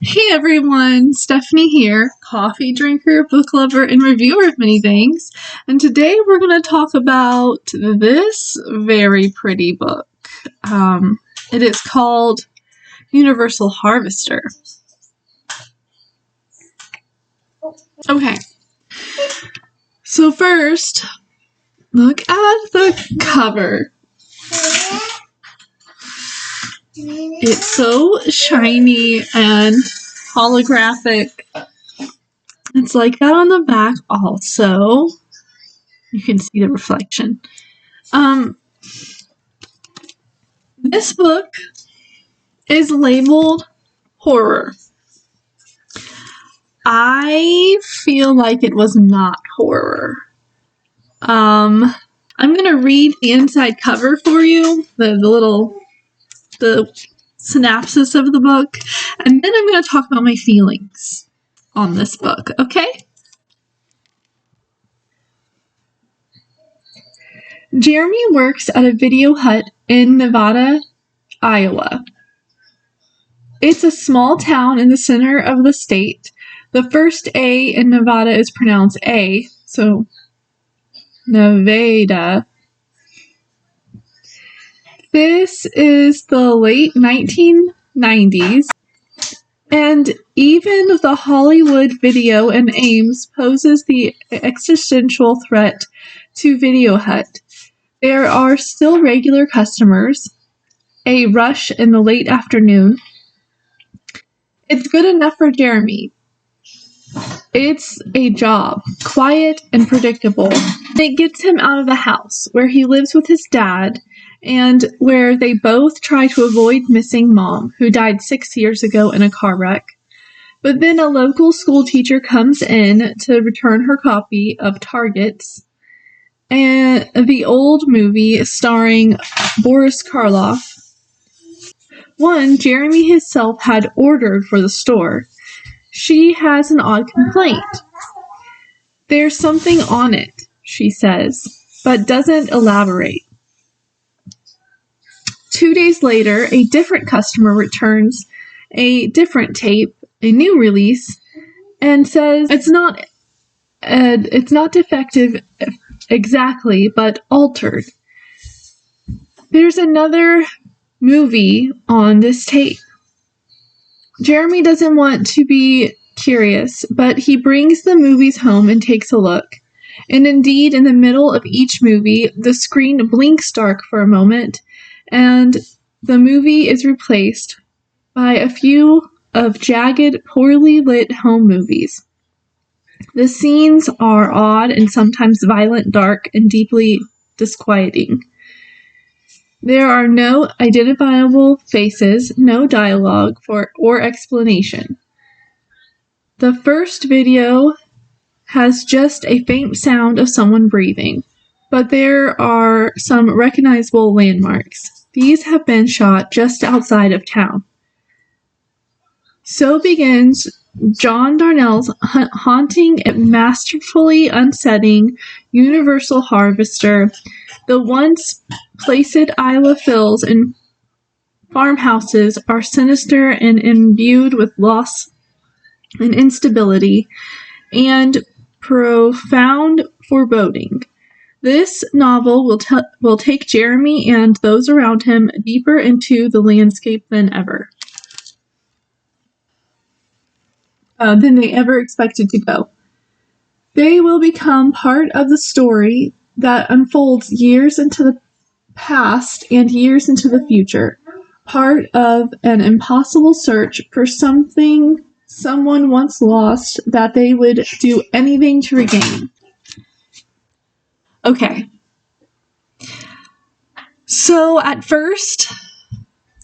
Hey everyone, Stephanie here, coffee drinker, book lover, and reviewer of many things. And today we're going to talk about this very pretty book. It is called Universal Harvester. Okay, so first, look at the cover. It's so shiny and holographic. It's like that on the back also. You can see the reflection. This book is labeled horror. I feel like it was not horror. I'm going to read the inside cover for you, the synopsis of the book, and then I'm going to talk about my feelings on this book, okay? Jeremy works at a video hut in Nevada, Iowa. It's a small town in the center of the state. The first A in Nevada is pronounced A, so Nevada. This is the late 1990s, and even the Hollywood Video and Ames poses the existential threat to Video Hut. There are still regular customers, a rush in the late afternoon. It's good enough for Jeremy. It's a job, quiet and predictable. It gets him out of the house, where he lives with his dad, and where they both try to avoid missing Mom, who died 6 years ago in a car wreck. But then a local school teacher comes in to return her copy of Targets, and the old movie starring Boris Karloff. One Jeremy himself had ordered for the store. She has an odd complaint. There's something on it, she says, but doesn't elaborate. 2 days later, a different customer returns a different tape, a new release, and says it's not defective exactly, but altered. There's another movie on this tape. Jeremy doesn't want to be curious, but he brings the movies home and takes a look. And indeed, in the middle of each movie, the screen blinks dark for a moment, and the movie is replaced by a few of jagged, poorly lit home movies. The scenes are odd and sometimes violent, dark, and deeply disquieting. There are no identifiable faces, no dialogue or explanation. The first video has just a faint sound of someone breathing, but there are some recognizable landmarks. These have been shot just outside of town. So begins John Darnielle's haunting and masterfully unsettling Universal Harvester. The once placid Iowa fields and farmhouses are sinister and imbued with loss and instability and profound foreboding. This novel will take Jeremy and those around him deeper into the landscape than they ever expected to go. They will become part of the story that unfolds years into the past and years into the future, part of an impossible search for something someone once lost that they would do anything to regain. Okay. So at first,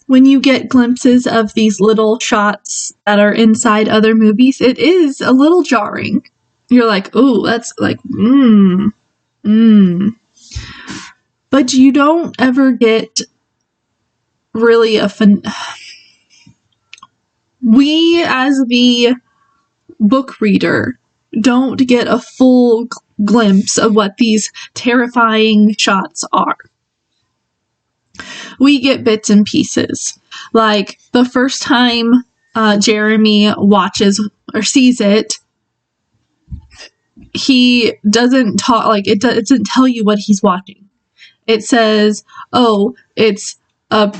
when you get glimpses of these little shots that are inside other movies, it is a little jarring. You're like, ooh, that's like, But you don't ever get really we, as the book reader, don't get a full glimpse of what these terrifying shots are. We get bits and pieces. Like, the first time Jeremy watches or sees it, he doesn't talk, like, it doesn't tell you what he's watching. It says, oh, it's a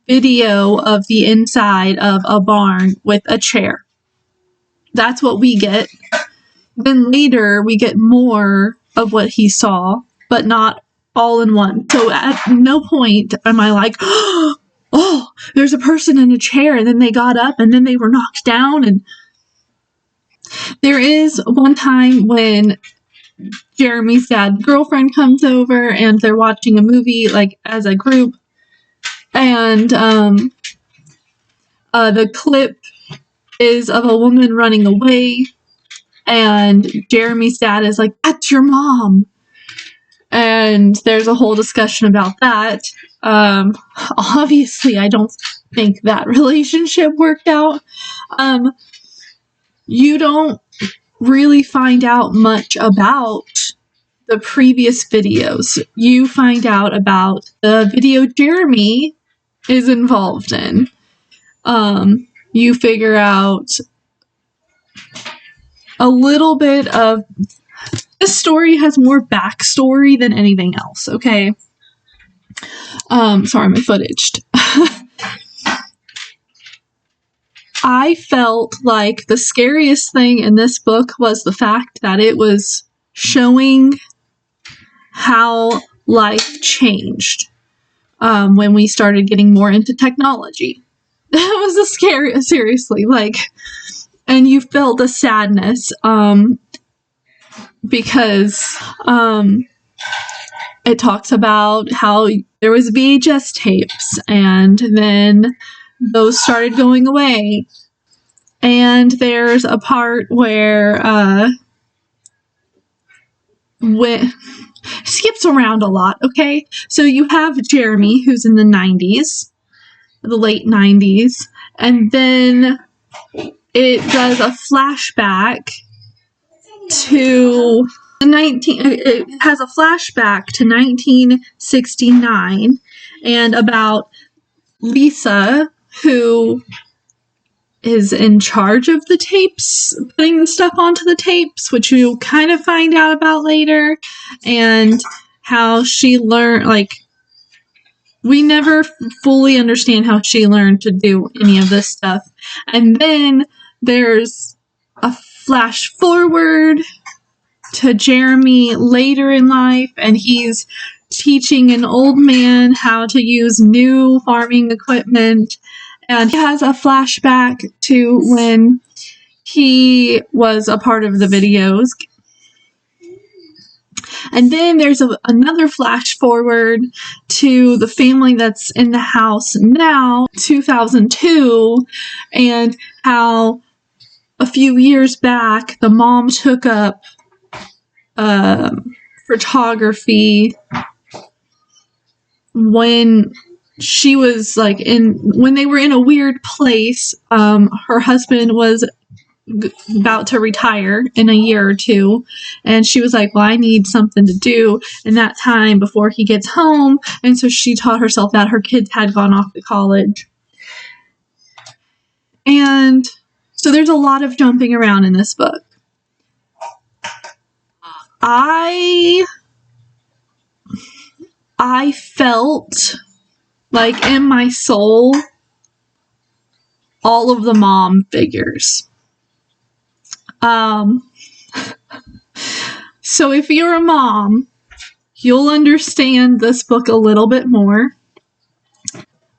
video of the inside of a barn with a chair. That's what we get. Then later we get more of what he saw, but not all in one. So at no point am I like, oh, there's a person in a chair, and then they got up, and then they were knocked down. And there is one time when Jeremy's dad's girlfriend comes over, and they're watching a movie, like, as a group, and the clip is of a woman running away, and Jeremy's dad is like, "That's your mom." And there's a whole discussion about that. Obviously, I don't think that relationship worked out. You don't really find out much about the previous videos. You find out about the video Jeremy is involved in. You figure out a little bit of, this story has more backstory than anything else, okay? Sorry, my foot itched. I felt like the scariest thing in this book was the fact that it was showing how life changed when we started getting more into technology. That was a scary, seriously, like, and you felt the sadness because it talks about how there was VHS tapes, and then those started going away. And there's a part where skips around a lot, okay? So you have Jeremy, who's in the 90s, the late 90s, and then it does a flashback to it has a flashback to 1969 and about Lisa, who is in charge of the tapes, putting the stuff onto the tapes, which you kind of find out about later, and how she learned, like, we never fully understand how she learned to do any of this stuff. And then there's a flash forward to Jeremy later in life, and he's teaching an old man how to use new farming equipment. And he has a flashback to when he was a part of the videos. And then there's another flash forward to the family that's in the house now, 2002, and how a few years back the mom took up photography when she was like when they were in a weird place. Her husband was about to retire in a year or two, and she was like, well, I need something to do in that time before he gets home. And so she taught herself that. Her kids had gone off to college, and so there's a lot of jumping around in this book. I felt like in my soul all of the mom figures. So if you're a mom, you'll understand this book a little bit more.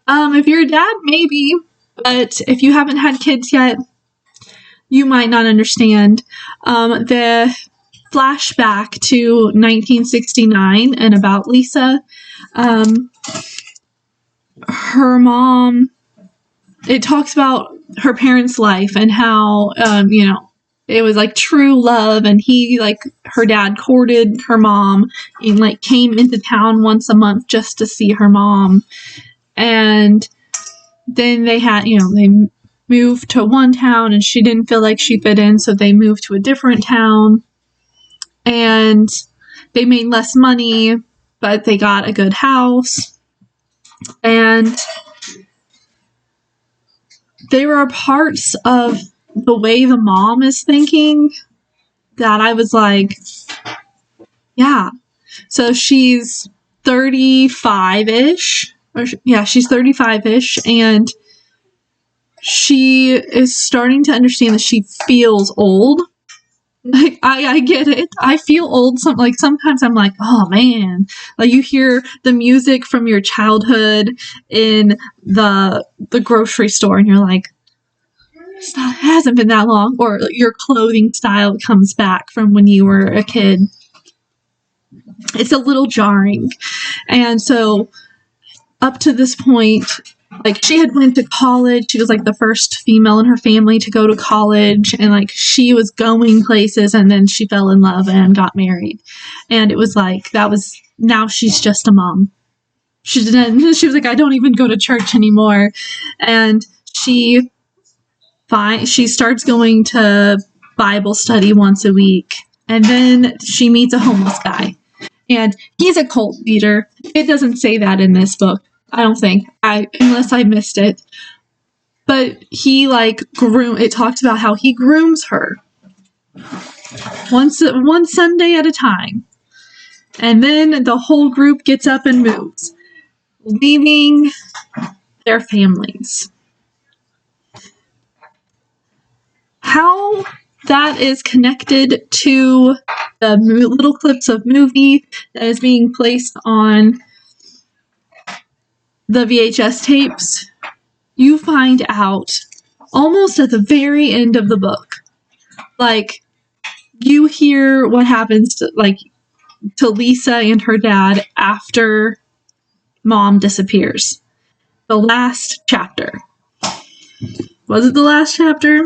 If you're a dad, maybe, but if you haven't had kids yet, you might not understand. The flashback to 1969 and about Lisa, her mom, it talks about her parents' life and how, it was like true love, and her dad courted her mom and like came into town once a month just to see her mom. And then they had, they moved to one town and she didn't feel like she fit in, so they moved to a different town, and they made less money, but they got a good house. And there are parts of the way the mom is thinking that I was like, yeah. So she's 35-ish. She's 35-ish, and she is starting to understand that she feels old. Like, I get it. I feel old. Sometimes I'm like, oh man. Like, you hear the music from your childhood in the grocery store, and you're like, it hasn't been that long. Or your clothing style comes back from when you were a kid. It's a little jarring. And so up to this point, like, she had went to college. She was like the first female in her family to go to college, and like she was going places, and then she fell in love and got married. And it was like, now she's just a mom. She was like, I don't even go to church anymore. And she starts going to Bible study once a week, and then she meets a homeless guy, and he's a cult leader. It doesn't say that in this book, I don't think, unless I missed it. But he it talks about how he grooms her one Sunday at a time, and then the whole group gets up and moves, leaving their families. How that is connected to the little clips of movie that is being placed on the VHS tapes, you find out almost at the very end of the book. Like, you hear what happens to Lisa and her dad after mom disappears. The last chapter. Was it the last chapter?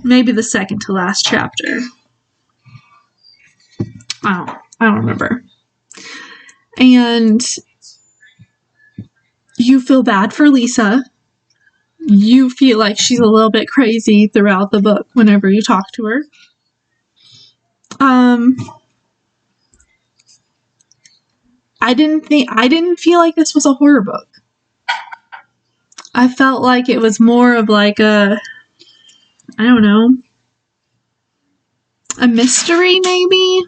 Maybe the second to last chapter. I don't remember. And you feel bad for Lisa. You feel like she's a little bit crazy throughout the book whenever you talk to her. I didn't feel like this was a horror book. I felt like it was more of like a mystery maybe.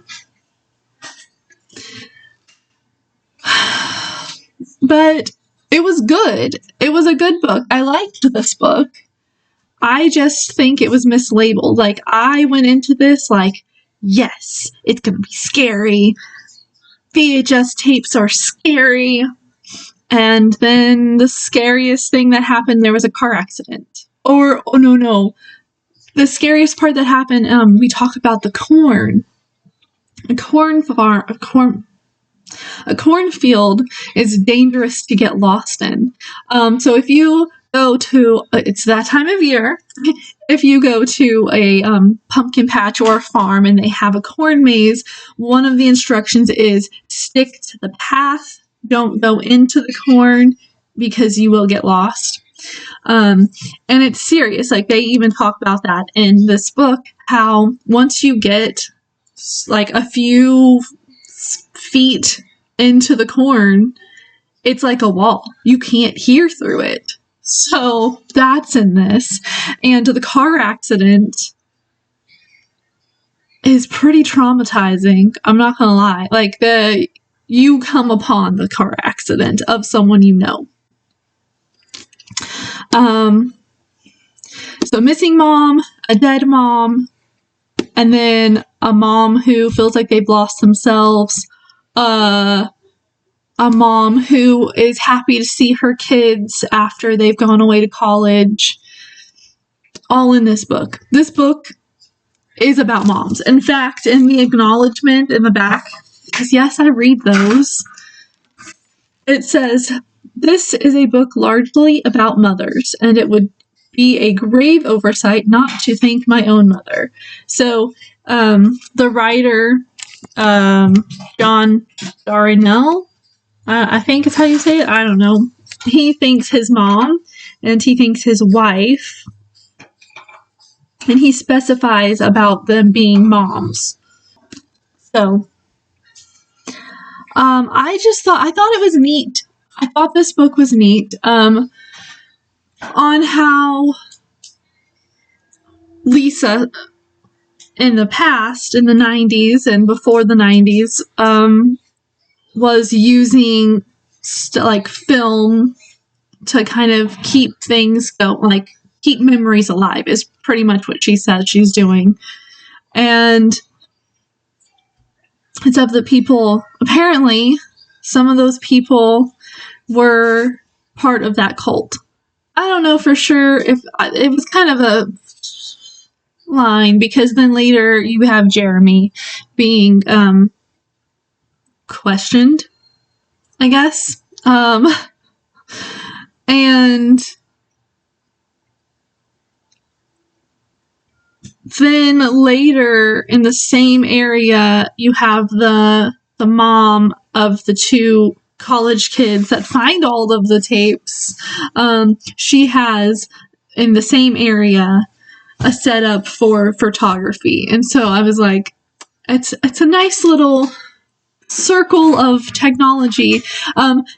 But it was good. It was a good book. I liked this book. I just think it was mislabeled. Like, I went into this like, yes, it's gonna be scary. VHS tapes are scary. And then the scariest thing that happened, there was a car accident. Or, oh no. The scariest part that happened, we talk about the corn. A cornfield is dangerous to get lost in. So if you go to, it's that time of year, if you go to a pumpkin patch or a farm and they have a corn maze, one of the instructions is stick to the path. Don't go into the corn because you will get lost. And it's serious. Like, they even talk about that in this book, how once you get like a few feet into the corn, it's like a wall. You can't hear through it. So that's in this. And the car accident is pretty traumatizing. I'm not gonna lie. Like, you come upon the car accident of someone you know. So missing mom, a dead mom, and then a mom who feels like they've lost themselves, a mom who is happy to see her kids after they've gone away to college. All in this book. This book is about moms. In fact, in the acknowledgement in the back, because yes, I read those, it says, "This is a book largely about mothers, and it would be a grave oversight not to thank my own mother." So, the writer, John Darnielle, I think is how you say it, I don't know. He thanks his mom, and he thanks his wife, and he specifies about them being moms. So, I thought it was neat. I thought this book was neat. on how Lisa in the past, in the 90s and before the 90s, was using like film to kind of keep things going, like keep memories alive, is pretty much what she says she's doing. And it's of the people, apparently, some of those people were part of that cult. I don't know for sure if it was kind of a line, because then later you have Jeremy being questioned, I guess. And then later in the same area, you have the mom of the two college kids that find all of the tapes. She has, in the same area, a setup for photography. And so I was like, it's a nice little circle of technology.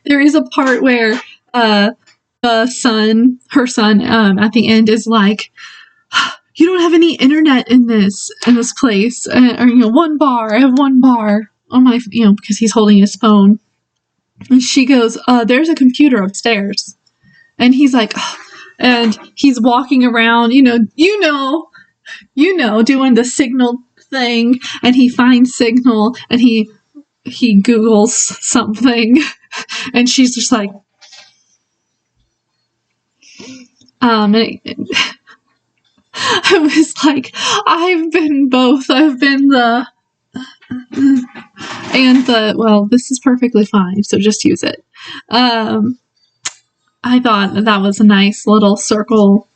There is a part where her son, at the end is like, you don't have any internet in this place, or one bar. I have one bar on my, because he's holding his phone. And she goes, there's a computer upstairs. And he's like, oh. And he's walking around, doing the Signal thing, and he finds Signal, and he Googles something, and she's just like, I was like, I've been both. I've been the and the, well, this is perfectly fine, so just use it. I thought that was a nice little circle.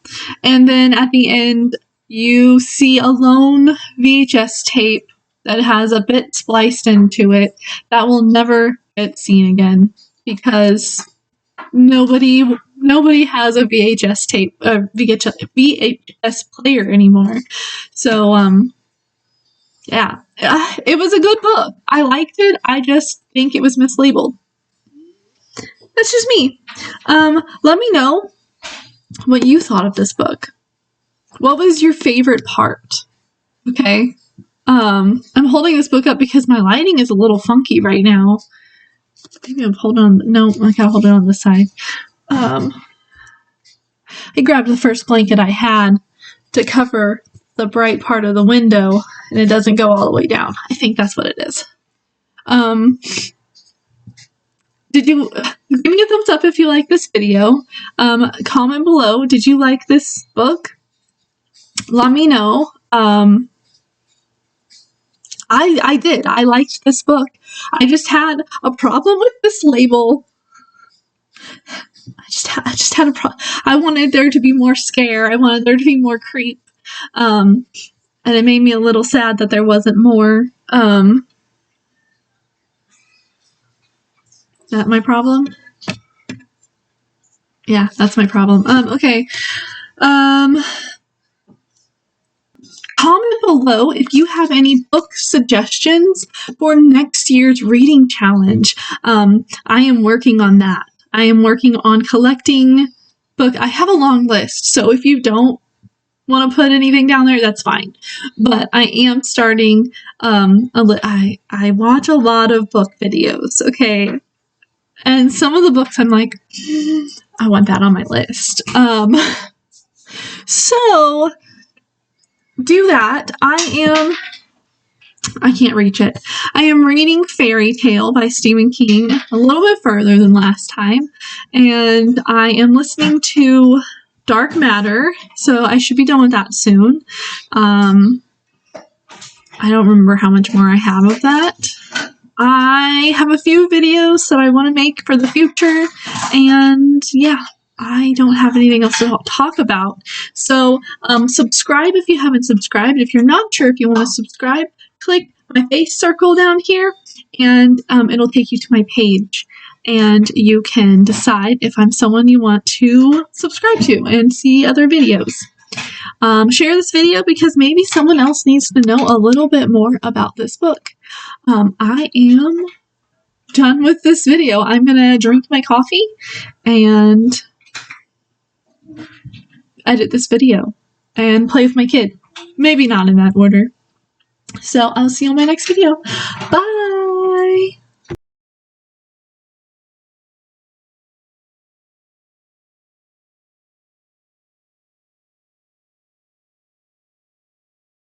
And then at the end, you see a lone VHS tape that has a bit spliced into it that will never get seen again, because nobody has a VHS tape, VHS player anymore. So, yeah, it was a good book. I liked it. I just think it was mislabeled. That's just me. Let me know what you thought of this book. What was your favorite part? Okay. I'm holding this book up because my lighting is a little funky right now. Maybe I'm holding on. No, I gotta hold it on this side. I grabbed the first blanket I had to cover the bright part of the window, and it doesn't go all the way down. I think that's what it is. Did you give me a thumbs up if you like this video? Comment below. Did you like this book? Let me know. I did. I liked this book. I just had a problem with this label. I just had a problem. I wanted there to be more scare. I wanted there to be more creep. And it made me a little sad that there wasn't more. Is that my problem? Yeah, that's my problem. Okay. Comment below if you have any book suggestions for next year's reading challenge. I am working on that. I am working on collecting book. I have a long list, so if you don't want to put anything down there, that's fine. But I am starting. I watch a lot of book videos. Okay. And some of the books I'm like, I want that on my list. So do that. I can't reach it. I am reading Fairy Tale by Stephen King a little bit further than last time. And I am listening to Dark Matter, so I should be done with that soon. I don't remember how much more I have of that. I have a few videos that I want to make for the future, and yeah, I don't have anything else to talk about. So subscribe if you haven't subscribed. If you're not sure if you want to subscribe, click my face circle down here, and it'll take you to my page, and you can decide if I'm someone you want to subscribe to and see other videos. Share this video because maybe someone else needs to know a little bit more about this book. I am done with this video. I'm gonna drink my coffee and edit this video and play with my kid. Maybe not in that order. So I'll see you on my next video. Bye!